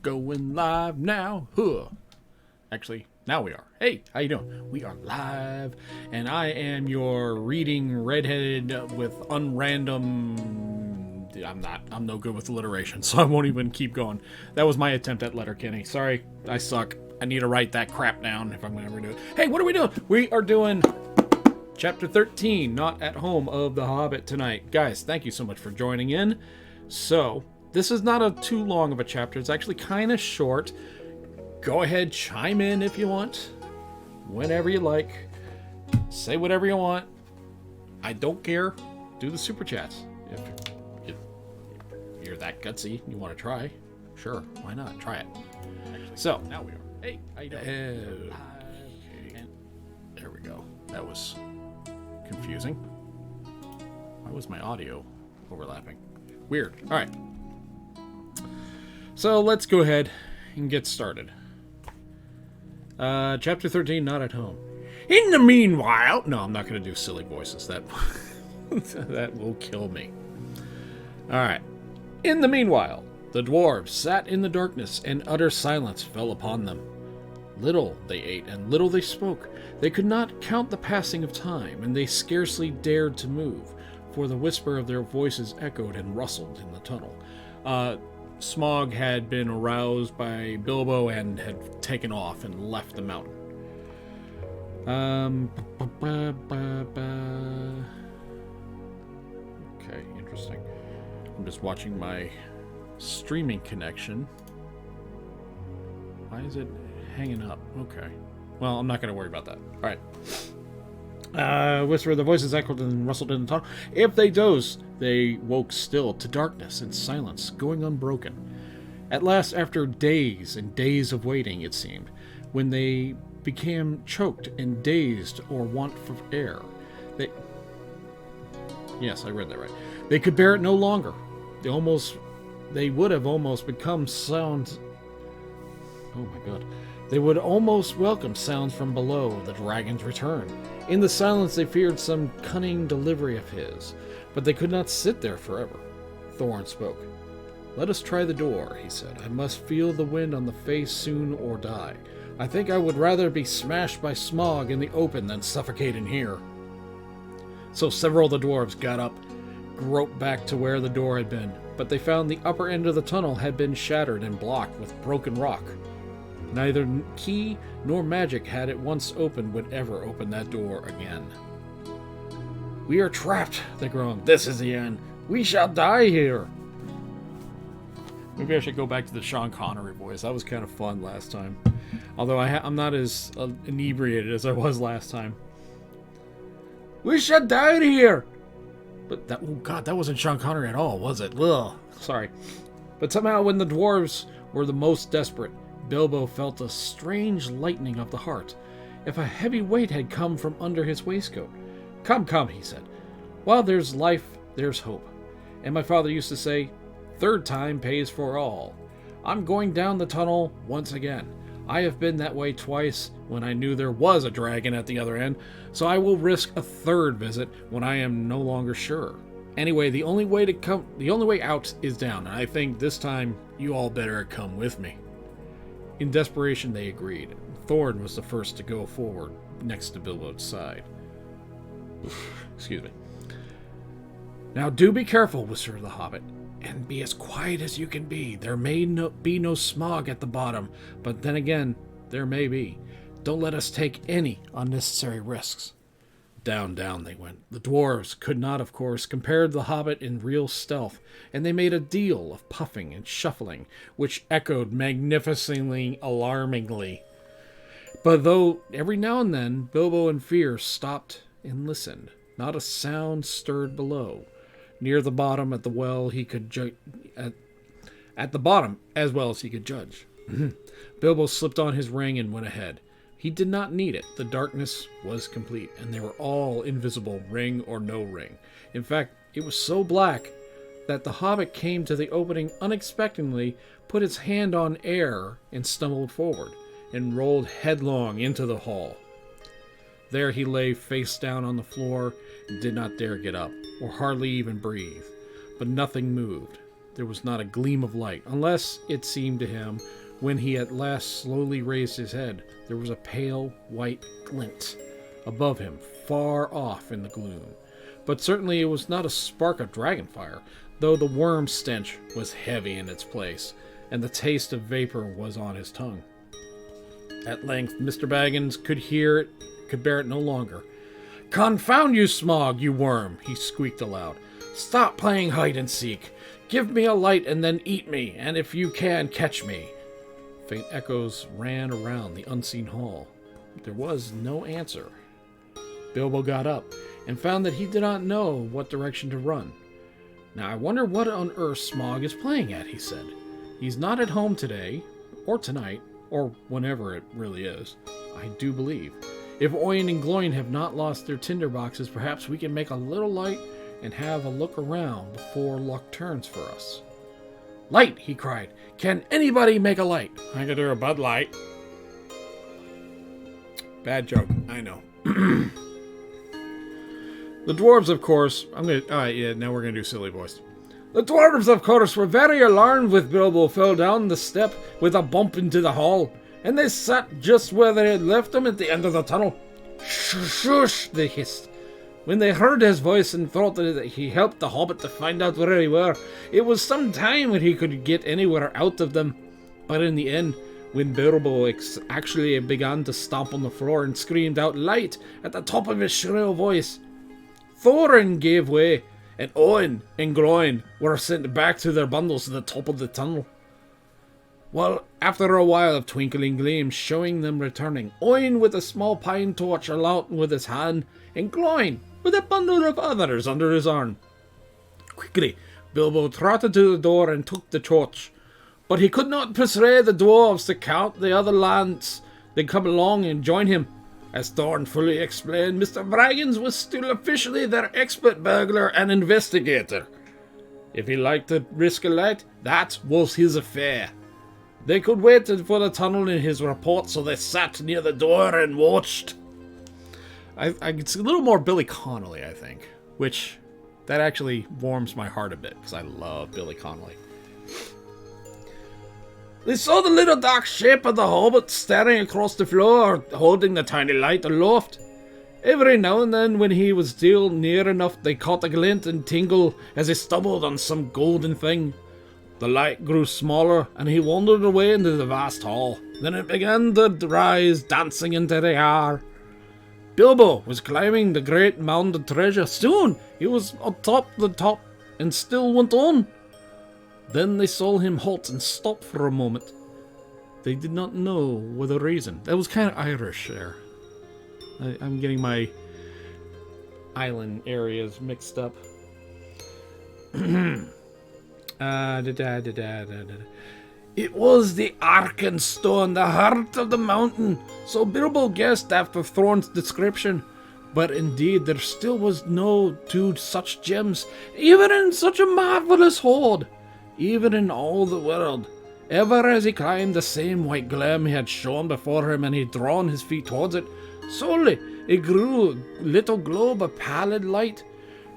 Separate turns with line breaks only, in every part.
going live now. Huh. Actually, now we are. Hey, how you doing? We are live, and I am your reading redheaded with unrandom... I'm no good with alliteration, so I won't even keep going. That was my attempt at Letterkenny. Sorry, I suck. I need to write that crap down if I'm going to ever do it. Hey, what are we doing? We are doing Chapter 13, Not at Home, of The Hobbit tonight. Guys, thank you so much for joining in. So, this is not a too long of a chapter. It's actually kind of short. Go ahead, chime in if you want. Whenever you like. Say whatever you want. I don't care. Do the super chats. If you're that gutsy, you want to try. Sure, why not? Try it. So, now we are. Hey, how you doing? There we go. That was confusing. Why was my audio overlapping? Weird. All right. So let's go ahead and get started. Chapter 13, Not at Home. In the meanwhile... No, I'm not going to do silly voices. That will kill me. All right. In the meanwhile, the dwarves sat in the darkness, and utter silence fell upon them. Little they ate, and little they spoke. They could not count the passing of time, and they scarcely dared to move, for the whisper of their voices echoed and rustled in the tunnel. Smaug had been aroused by Bilbo and had taken off and left the mountain. Okay, interesting. I'm just watching my streaming connection. Why is it hanging up? Okay. Well, I'm not going to worry about that. All right. Whisper of the voices echoed and rustled in the tunnel. If they dozed, they woke still to darkness and silence, going unbroken. At last, after days and days of waiting, it seemed, when they became choked and dazed or want for air, they... Yes, I read that right. They could bear it no longer. They would have almost become sounds... Oh my god. They would almost welcome sounds from below the dragon's return. In the silence they feared some cunning delivery of his, but they could not sit there forever. Thorin spoke. Let us try the door, he said. I must feel the wind on the face soon or die. I think I would rather be smashed by Smaug in the open than suffocate in here. So several of the dwarves got up, groped back to where the door had been, but they found the upper end of the tunnel had been shattered and blocked with broken rock. Neither key nor magic had it once opened would ever open that door again. We are trapped, they groaned. This is the end. We shall die here. Maybe I should go back to the Sean Connery voice. That was kind of fun last time. Although I'm not as inebriated as I was last time. We shall die here. But that, oh god, that wasn't Sean Connery at all, was it? Ugh, sorry. But somehow when the dwarves were the most desperate, Bilbo felt a strange lightening of the heart, if a heavy weight had come from under his waistcoat. Come, come, he said. While there's life, there's hope. And my father used to say, third time pays for all. I'm going down the tunnel once again. I have been that way twice when I knew there was a dragon at the other end, so I will risk a third visit when I am no longer sure. Anyway, the only way out is down, and I think this time you all better come with me. In desperation, they agreed. Thorin was the first to go forward, next to Bilbo's side. Excuse me. Now do be careful, whispered the hobbit, and be as quiet as you can be. There may be no Smaug at the bottom, but then again, there may be. Don't let us take any unnecessary risks. Down, down they went. The dwarves could not, of course, compare the hobbit in real stealth, and they made a deal of puffing and shuffling, which echoed magnificently alarmingly. But though every now and then Bilbo in fear stopped and listened, not a sound stirred below. Near the bottom at the well he could at the bottom as well as he could judge. Bilbo slipped on his ring and went ahead. He did not need it. The darkness was complete, and they were all invisible, ring or no ring. In fact, it was so black that the hobbit came to the opening unexpectedly, put his hand on air, and stumbled forward, and rolled headlong into the hall. There he lay face down on the floor, and did not dare get up, or hardly even breathe. But nothing moved. there was not a gleam of light, unless it seemed to him, when he at last slowly raised his head, there was a pale white glint above him, far off in the gloom. But certainly it was not a spark of dragon fire, though the worm stench was heavy in its place, and the taste of vapor was on his tongue. At length Mr. Baggins could bear it no longer. "Confound you, Smog, you worm," he squeaked aloud. "Stop playing hide and seek. Give me a light and then eat me, and if you can, catch me." Faint echoes ran around the unseen hall. There was no answer. Bilbo got up and found that he did not know what direction to run. "Now I wonder what on earth Smog is playing at," he said. "He's not at home today, or tonight, or whenever it really is, I do believe. If Oin and Gloin have not lost their tinder boxes, perhaps we can make a little light and have a look around before luck turns for us." "Light!" he cried. "Can anybody make a light?" "I could do a Bud Light." Bad joke, I know. The dwarves, of course, now we're gonna do silly voice. "The dwarves, of course, were very alarmed when Bilbo fell down the step with a bump into the hall, and they sat just where they had left him at the end of the tunnel. Shush, shush, they hissed. When they heard his voice and thought that he helped the Hobbit to find out where they were, it was some time when he could get anywhere out of them. But in the end, when Bilbo actually began to stomp on the floor and screamed out 'Light!' at the top of his shrill voice, Thorin gave way, and Owen and Gloin were sent back to their bundles to the top of the tunnel. Well, after a while of twinkling gleams showing them returning, Owen with a small pine torch aloft with his hand, and Gloin with a bundle of others under his arm. Quickly, Bilbo trotted to the door and took the torch, but he could not persuade the dwarves to count the other lads that come along and join him. As Thorn fully explained, Mr. Baggins was still officially their expert burglar and investigator. If he liked to risk a light, that was his affair. They could wait for the tunnel in his report, so they sat near the door and watched. It's a little more Billy Connolly, I think, which that actually warms my heart a bit, because I love Billy Connolly. They saw the little dark shape of the Hobbit staring across the floor, holding the tiny light aloft. Every now and then, when he was still near enough, they caught a glint and tingle as he stumbled on some golden thing. The light grew smaller, and he wandered away into the vast hall. Then it began to rise, dancing into the air. Bilbo was climbing the great mound of treasure. Soon he was atop the top, and still went on. Then they saw him halt and stop for a moment. They did not know what the reason. That was kind of Irish there. I'm getting my island areas mixed up. It was the Arkenstone, the heart of the mountain, so Bilbo guessed after Thorn's description. But indeed, there still was no two such gems, even in such a marvelous hoard. Even in all the world. Ever as he climbed, the same white gleam had shone before him, and he had drawn his feet towards it. Slowly, it grew a little globe of pallid light.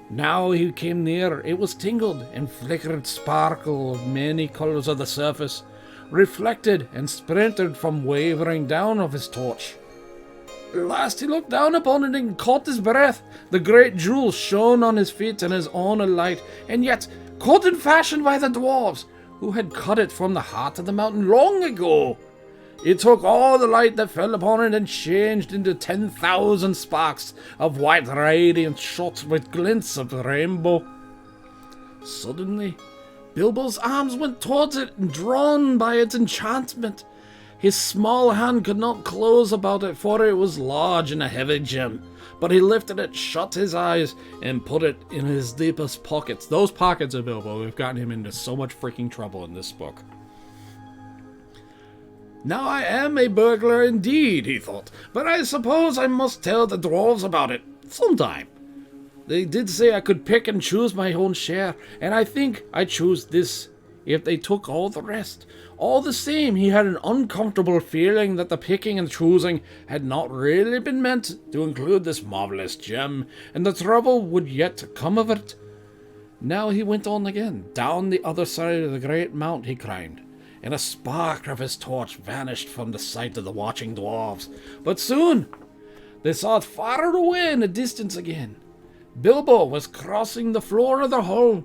Now he came near, it was tingled and flickered sparkle of many colours of the surface, reflected and splintered from wavering down of his torch. At last he looked down upon it and caught his breath. The great jewel shone on his feet and his own alight, and yet caught and fashioned by the dwarves, who had cut it from the heart of the mountain long ago. It took all the light that fell upon it and changed into 10,000 sparks of white radiance shot with glints of the rainbow. Suddenly, Bilbo's arms went towards it, drawn by its enchantment. His small hand could not close about it, for it was large and a heavy gem. But he lifted it, shut his eyes, and put it in his deepest pockets. Those pockets of Bilbo have gotten him into so much freaking trouble in this book. Now I am a burglar indeed, he thought, but I suppose I must tell the dwarves about it sometime. They did say I could pick and choose my own share, and I think I choose this if they took all the rest. All the same, he had an uncomfortable feeling that the picking and choosing had not really been meant to include this marvelous gem, and the trouble would yet come of it. Now he went on again. Down the other side of the great mount he climbed, and a spark of his torch vanished from the sight of the watching dwarves. But soon they saw it far away in the distance again. Bilbo was crossing the floor of the hall.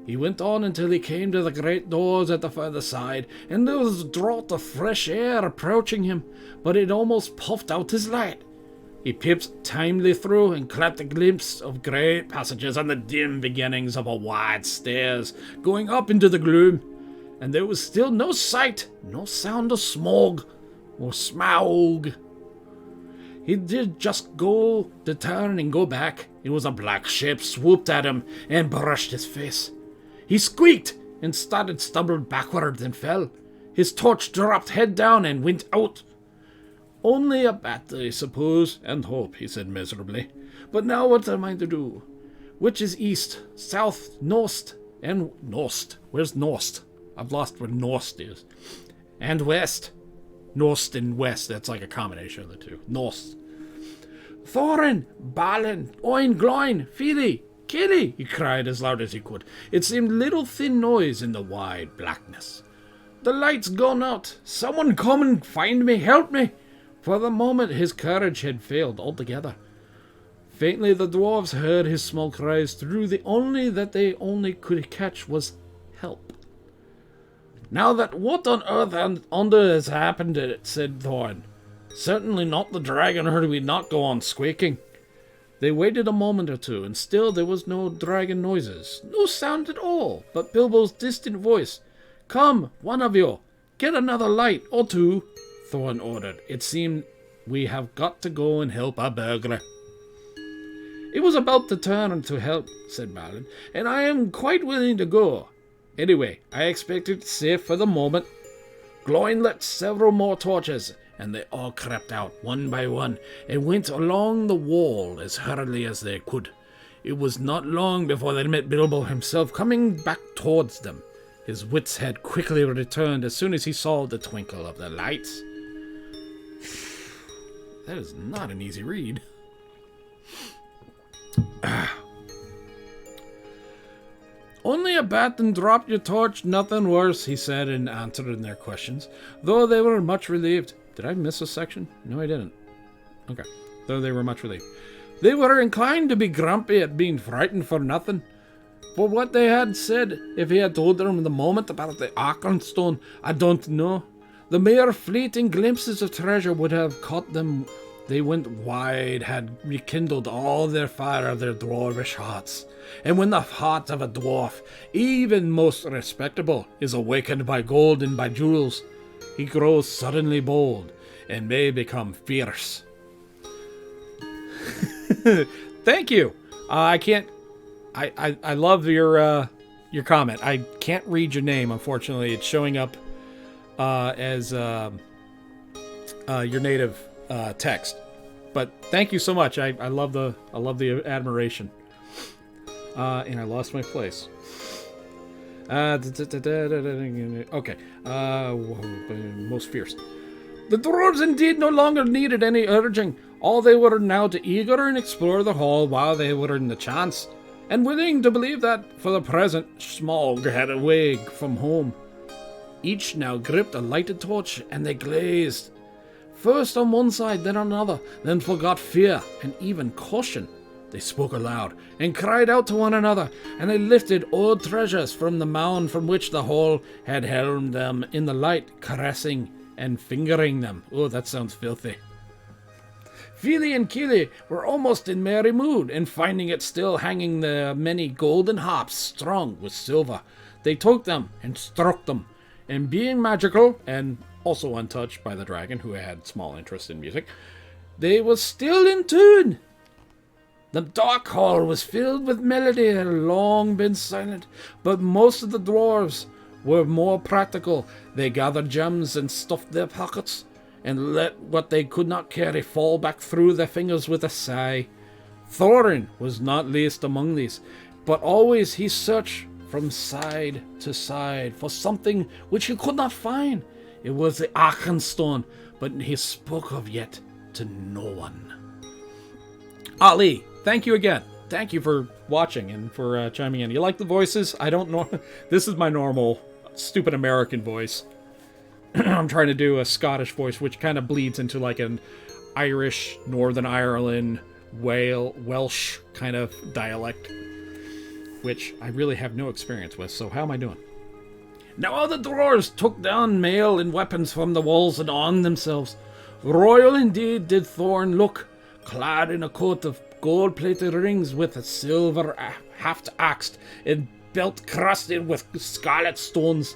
He went on until he came to the great doors at the further side, and there was a draught of fresh air approaching him, but it almost puffed out his light. He peeped timely through and caught a glimpse of great passages and the dim beginnings of a wide stairs going up into the gloom, and there was still no sight, no sound of smog or smaug. He did just go to turn and go back. It was a black shape swooped at him and brushed his face. He squeaked and stumbled backward and fell. His torch dropped head down and went out. Only a bat, I suppose, and hope, he said miserably. But now what am I to do? Which is east, south, north, and north? Where's north? I've lost where north is. And west. North and west, that's like a combination of the two. North. Thorin, Balin, Oin, Gloin, Fili, Killy, he cried as loud as he could. It seemed little thin noise in the wide blackness. The light's gone out. Someone come and find me, help me. For the moment his courage had failed altogether. Faintly the dwarves heard his small cries through the only that they only could catch was help. Now that what on earth and under has happened, said Thorin. Certainly not the dragon heard we not go on squeaking. They waited a moment or two, and still there was no dragon noises, no sound at all, but Bilbo's distant voice. Come, one of you, get another light, or two, Thorin ordered. It seemed we have got to go and help our burglar. It was about to turn to help, said Balin, and I am quite willing to go. Anyway, I expect it safe for the moment. Gloin lit several more torches, and they all crept out, one by one, and went along the wall as hurriedly as they could. It was not long before they met Bilbo himself coming back towards them. His wits had quickly returned as soon as he saw the twinkle of the lights. That is not an easy read. Only a bat and dropped your torch, nothing worse, he said in answering their questions, though they were much relieved. Did I miss a section? No, I didn't. Okay. Though they were much relieved. They were inclined to be grumpy at being frightened for nothing. For what they had said, if he had told them the moment about the Arkenstone, I don't know. The mere fleeting glimpses of treasure would have caught them. They went wide, had rekindled all their fire of their dwarvish hearts. And when the heart of a dwarf, even most respectable, is awakened by gold and by jewels, he grows suddenly bold and may become fierce. Thank you. I love your comment. I can't read your name, unfortunately. It's showing up as your native text. But thank you so much. I love the admiration. And I lost my place. Okay. Most fierce. The dwarves indeed no longer needed any urging. All they were now to eager and explore the hall while they were in the chance, and willing to believe that, for the present, Smaug had a way from home. Each now gripped a lighted torch, and they gazed. First on one side, then on another, then forgot fear and even caution. They spoke aloud, and cried out to one another, and they lifted old treasures from the mound from which the hall had held them in the light, caressing and fingering them. Oh, that sounds filthy. Fili and Kili were almost in merry mood, and finding it still hanging the many golden harps strung with silver, they took them and struck them, and being magical, and also untouched by the dragon, who had small interest in music, they were still in tune. The dark hall was filled with melody that had long been silent, but most of the dwarves were more practical. They gathered gems and stuffed their pockets, and let what they could not carry fall back through their fingers with a sigh. Thorin was not least among these, but always he searched from side to side for something which he could not find. It was the Arkenstone, but he spoke of yet to no one. Ali, thank you again. thank you for watching and for chiming in. You like the voices? I don't know. This is my normal, stupid American voice. I'm trying to do a Scottish voice, which kind of bleeds into like an Irish, Northern Ireland, Welsh kind of dialect, which I really have no experience with, so how am I doing? Now all the dwarves took down mail and weapons from the walls and armed themselves. Royal indeed did Thorn look, clad in a coat of gold-plated rings with a silver haft-axed and belt crusted with scarlet stones.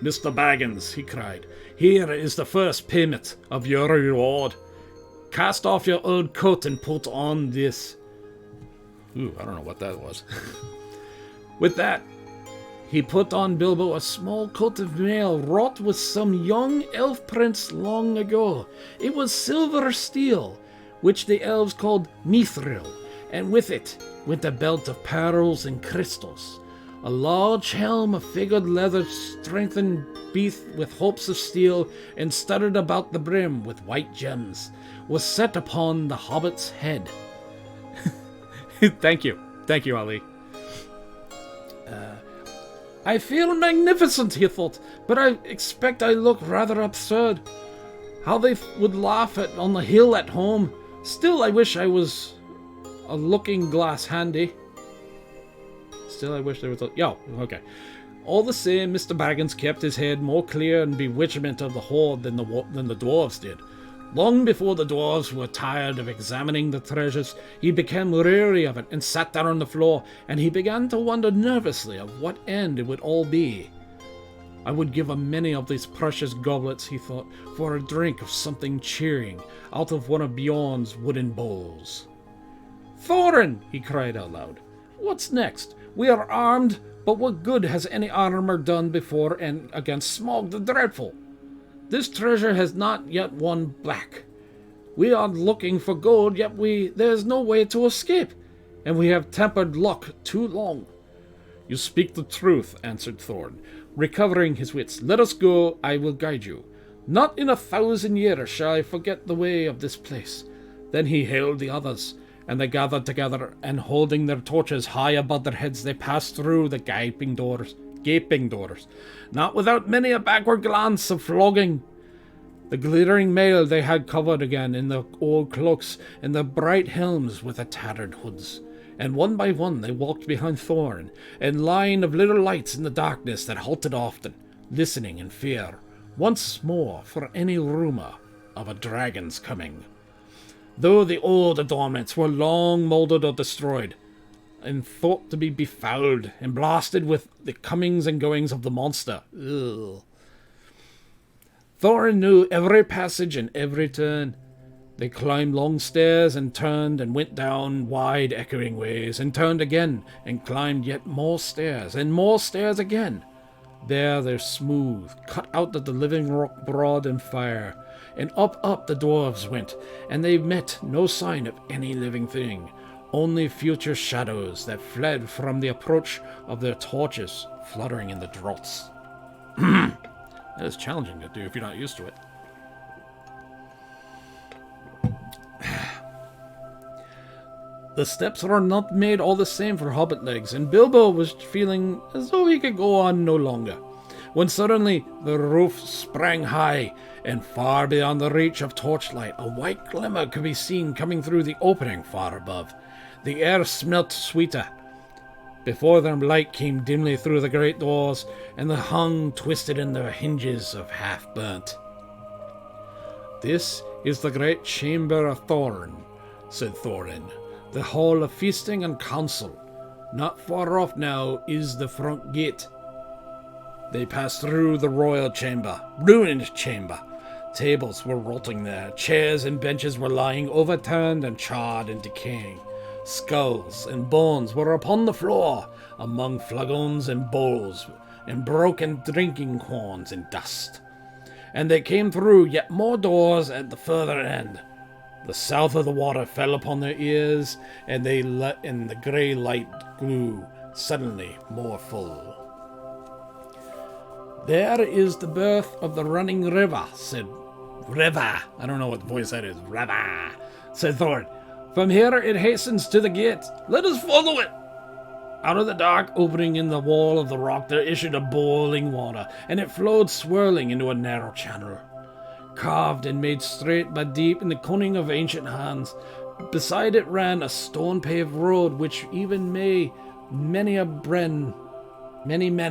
Mr. Baggins, he cried, here is the first payment of your reward. Cast off your old coat and put on this. Ooh, I don't know what that was. With that, he put on Bilbo a small coat of mail wrought with some young elf prince long ago. It was silver steel, which the elves called mithril, and with it went a belt of pearls and crystals. A large helm of figured leather strengthened beneath with hoops of steel and studded about the brim with white gems, was set upon the hobbit's head. Thank you, Ali. I feel magnificent, he thought, but I expect I look rather absurd. How they would laugh at on the hill at home. Still, I wish I was a looking glass handy. Still, I wish there was a... Yo, okay. All the same, Mr. Baggins kept his head more clear and bewitchment of the hoard than the dwarves did. Long before the dwarves were tired of examining the treasures, he became weary of it and sat down on the floor, and he began to wonder nervously of what end it would all be. I would give a many of these precious goblets, he thought, for a drink of something cheering out of one of Bjorn's wooden bowls. Thorin, he cried out loud, what's next? We are armed, but what good has any armor done before and against Smaug the Dreadful? This treasure has not yet won black. We are looking for gold, yet there is no way to escape, and we have tempered luck too long. You speak the truth, answered Thorn, recovering his wits. Let us go, I will guide you. Not in 1,000 years shall I forget the way of this place. Then he hailed the others, and they gathered together, and holding their torches high above their heads, they passed through the gaping doors, not without many a backward glance of flogging. The glittering mail they had covered again in the old cloaks and the bright helms with the tattered hoods. And one by one they walked behind Thorn, a line of little lights in the darkness that halted often, listening in fear, once more for any rumour of a dragon's coming. Though the old adornments were long mouldered or destroyed, and thought to be befouled and blasted with the comings and goings of the monster. Ugh. Thorin knew every passage and every turn. They climbed long stairs and turned and went down wide echoing ways and turned again and climbed yet more stairs and more stairs again. There they're smooth, cut out of the living rock broad and fire, and up the dwarves went, and they met no sign of any living thing. Only future shadows that fled from the approach of their torches fluttering in the draughts. That is challenging to do if you're not used to it. The steps were not made all the same for hobbit legs, and Bilbo was feeling as though he could go on no longer, when suddenly the roof sprang high, and far beyond the reach of torchlight, a white glimmer could be seen coming through the opening far above. The air smelt sweeter. Before them light came dimly through the great doors, and the hung twisted in their hinges of half-burnt. This is the great chamber of Thorin, said Thorin, the hall of feasting and council. Not far off now is the front gate. They passed through the royal chamber, ruined chamber. Tables were rotting there, chairs and benches were lying overturned and charred and decaying. Skulls and bones were upon the floor, among flagons and bowls, and broken drinking horns and dust. And they came through yet more doors at the further end. The south of the water fell upon their ears, and the grey light grew suddenly more full. There is the birth of the running river, said River. I don't know what voice that is. River, said Thorin. From here it hastens to the gate. Let us follow it. Out of the dark opening in the wall of the rock there issued a boiling water, and it flowed swirling into a narrow channel. Carved and made straight but deep in the cunning of ancient hands, beside it ran a stone-paved road which even many men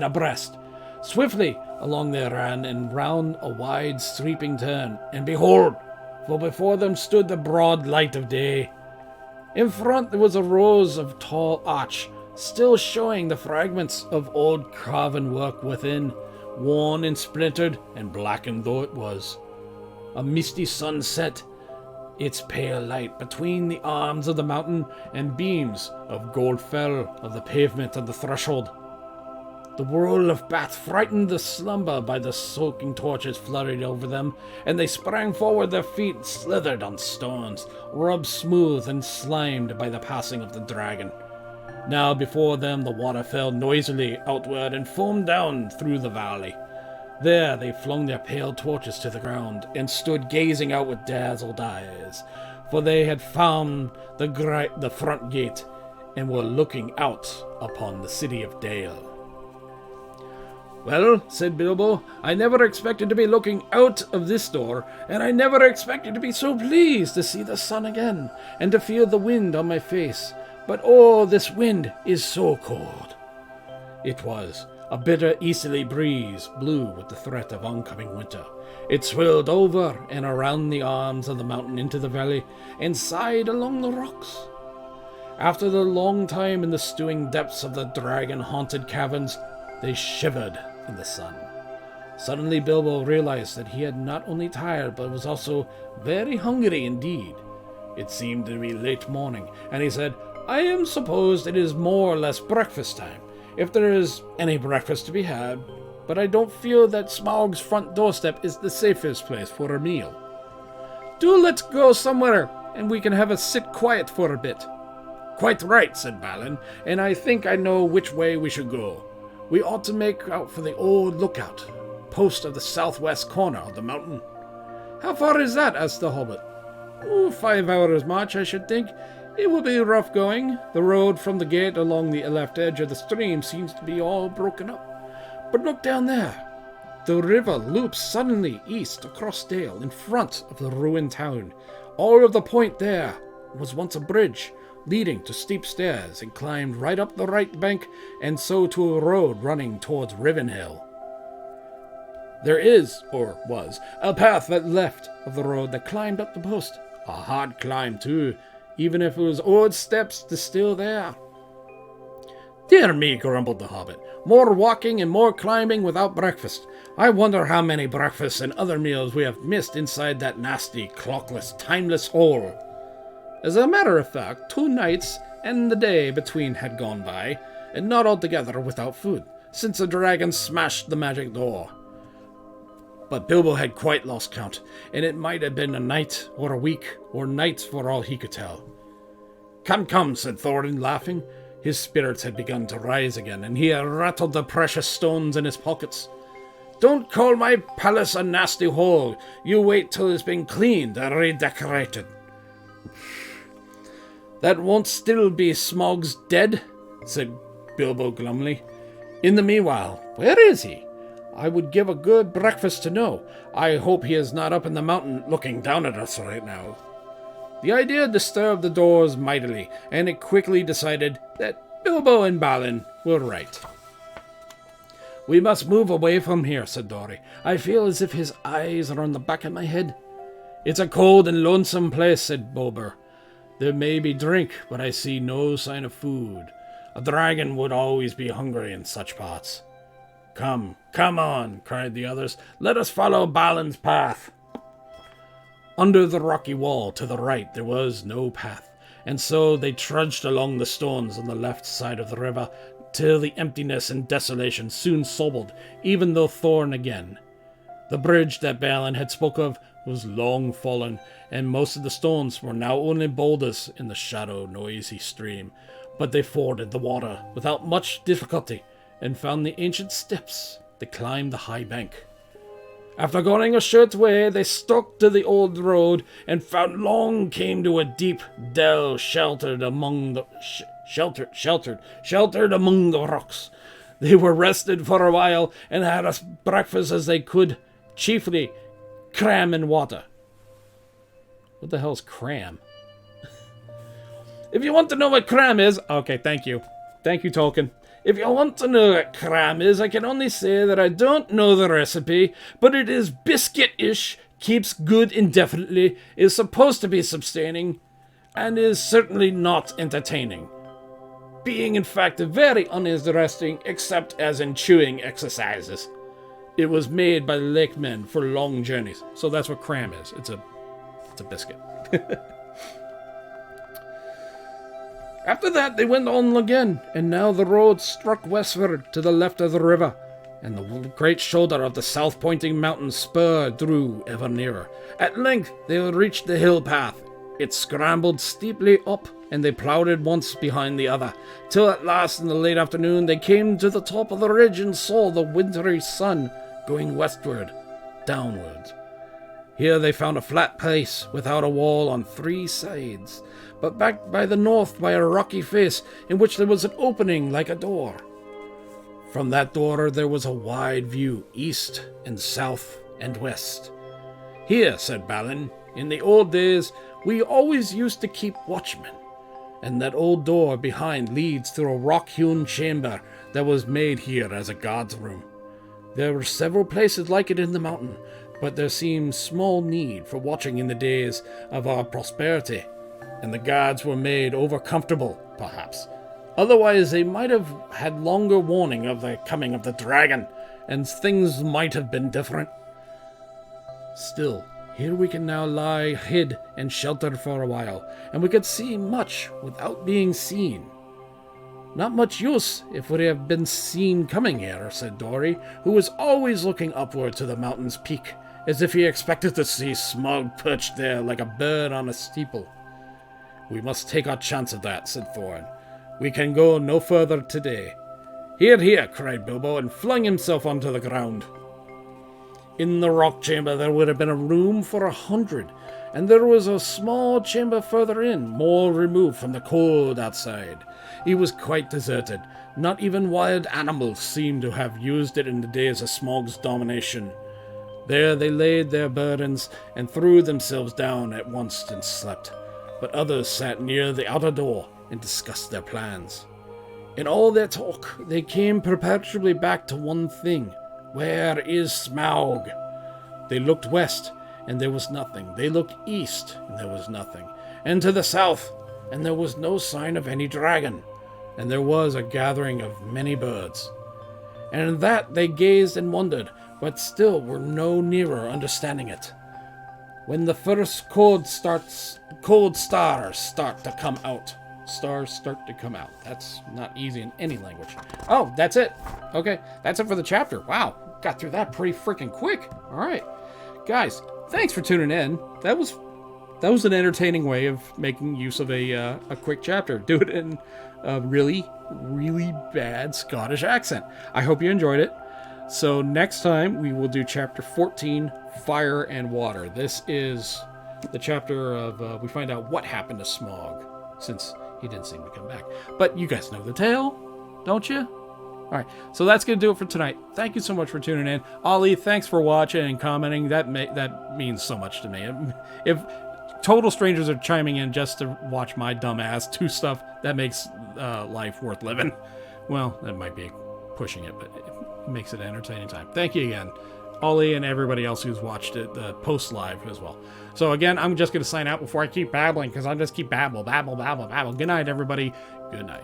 abreast. Swiftly along they ran, and round a wide sweeping turn, and behold, for before them stood the broad light of day. In front there was a rows of tall arch, still showing the fragments of old carven work within, worn and splintered, and blackened though it was. A misty sun set its pale light between the arms of the mountain, and beams of gold fell of the pavement of the threshold. The whirl of bats frightened the slumber by the soaking torches fluttered over them, and they sprang forward, their feet slithered on stones, rubbed smooth and slimed by the passing of the dragon. Now before them the water fell noisily outward and foamed down through the valley. There they flung their pale torches to the ground, and stood gazing out with dazzled eyes, for they had found the front gate, and were looking out upon the city of Dale. "Well," said Bilbo, "I never expected to be looking out of this door, and I never expected to be so pleased to see the sun again, and to feel the wind on my face. But oh, this wind is so cold." It was. A bitter easterly breeze blew with the threat of oncoming winter. It swirled over and around the arms of the mountain into the valley, and sighed along the rocks. After the long time in the stewing depths of the dragon-haunted caverns, they shivered in the sun. Suddenly Bilbo realized that he had not only tired, but was also very hungry indeed. It seemed to be late morning, and he said, "I am supposed it is more or less breakfast time, if there is any breakfast to be had, but I don't feel that Smaug's front doorstep is the safest place for a meal. Do let's go somewhere, and we can have a sit quiet for a bit." "Quite right," said Balin, "and I think I know which way we should go. We ought to make out for the old lookout, post of the southwest corner of the mountain." "How far is that?" asked the Hobbit. 5 hours' march, I should think. It will be rough going. The road from the gate along the left edge of the stream seems to be all broken up. But look down there. The river loops suddenly east across Dale in front of the ruined town. All of the point there was once a bridge leading to steep stairs, and climbed right up the right bank, and so to a road running towards Rivenhill. There is, or was, a path that left of the road that climbed up the post. A hard climb, too, even if it was odd steps to still there. "Dear me," grumbled the Hobbit, "more walking and more climbing without breakfast. I wonder how many breakfasts and other meals we have missed inside that nasty, clockless, timeless hole." As a matter of fact, 2 nights and the day between had gone by, and not altogether without food, since the dragon smashed the magic door. But Bilbo had quite lost count, and it might have been a night, or a week, or nights for all he could tell. "Come, come," said Thorin, laughing. His spirits had begun to rise again, and he had rattled the precious stones in his pockets. "Don't call my palace a nasty hole. You wait till it's been cleaned and redecorated." "That won't still be Smaug's dead," said Bilbo glumly. "In the meanwhile, where is he? I would give a good breakfast to know. I hope he is not up in the mountain looking down at us right now." The idea disturbed the Dwarves mightily, and it quickly decided that Bilbo and Balin were right. "We must move away from here," said Dori. "I feel as if his eyes are on the back of my head." "It's a cold and lonesome place," said Bober. "There may be drink, but I see no sign of food. A dragon would always be hungry in such parts." "Come, come on," cried the others. "Let us follow Balin's path." Under the rocky wall to the right there was no path, and so they trudged along the stones on the left side of the river, till the emptiness and desolation soon sobered even though Thorn again. The bridge that Balin had spoke of was long fallen, and most of the stones were now only boulders in the shallow, noisy stream, but they forded the water without much difficulty, and found the ancient steps that climbed the high bank. After going a short way, they stuck to the old road and found long came to a deep dell sheltered among the sheltered among the rocks. They were rested for a while and had as breakfast as they could, chiefly cram and water. What the hell's cram? If you want to know what cram is... Okay, thank you. Thank you, Tolkien. If you want to know what cram is, I can only say that I don't know the recipe, but it is biscuit-ish, keeps good indefinitely, is supposed to be sustaining, and is certainly not entertaining. Being in fact very uninteresting, except as in chewing exercises. It was made by lake men for long journeys, so that's what cram is. It's a biscuit. After that, they went on again, and now the road struck westward to the left of the river, and the great shoulder of the south-pointing mountain spur drew ever nearer. At length, they reached the hill path. It scrambled steeply up, and they ploughed it once behind the other, till at last, in the late afternoon, they came to the top of the ridge and saw the wintry sun going westward, downwards. Here they found a flat place without a wall on 3 sides, but backed by the north by a rocky face in which there was an opening like a door. From that door there was a wide view east and south and west. Here, said Balin, in the old days we always used to keep watchmen, and that old door behind leads to a rock-hewn chamber that was made here as a guard's room. There were several places like it in the mountain, but there seemed small need for watching in the days of our prosperity, and the guards were made over-comfortable, perhaps. Otherwise they might have had longer warning of the coming of the dragon, and things might have been different. Still, here we can now lie hid and sheltered for a while, and we could see much without being seen. Not much use if we have been seen coming here, said Dory, who was always looking upward to the mountain's peak, as if he expected to see Smog perched there like a bird on a steeple. We must take our chance of that, said Thorin. We can go no further today. Here, here, cried Bilbo, and flung himself onto the ground. In the rock chamber there would have been a room for 100, and there was a small chamber further in, more removed from the cold outside. It was quite deserted. Not even wild animals seemed to have used it in the days of Smog's domination. There they laid their burdens and threw themselves down at once and slept, but others sat near the outer door and discussed their plans. In all their talk, they came perpetually back to one thing. Where is Smaug? They looked west, and there was nothing. They looked east, and there was nothing. And to the south, and there was no sign of any dragon. And there was a gathering of many birds. And in that they gazed and wondered, but still were no nearer understanding it. When the first cold stars start to come out. Stars start to come out. That's not easy in any language. Oh, that's it. Okay, that's it for the chapter. Wow, got through that pretty freaking quick. All right, guys, thanks for tuning in. That was an entertaining way of making use of a quick chapter. Do it in a really, really bad Scottish accent. I hope you enjoyed it. So next time we will do chapter 14, Fire and Water. This is the chapter of we find out what happened to Smaug, since he didn't seem to come back. But you guys know the tale, don't you? All right, so that's going to do it for tonight. Thank you so much for tuning in. Ollie, thanks for watching and commenting. That means so much to me. If total strangers are chiming in just to watch my dumb ass do stuff, that makes life worth living. Well, that might be pushing it, but it makes it an entertaining time. Thank you again, Ollie, and everybody else who's watched it post live as well. So again, I'm just going to sign out before I keep babbling, because I'll just keep babble. Good night, everybody. Good night.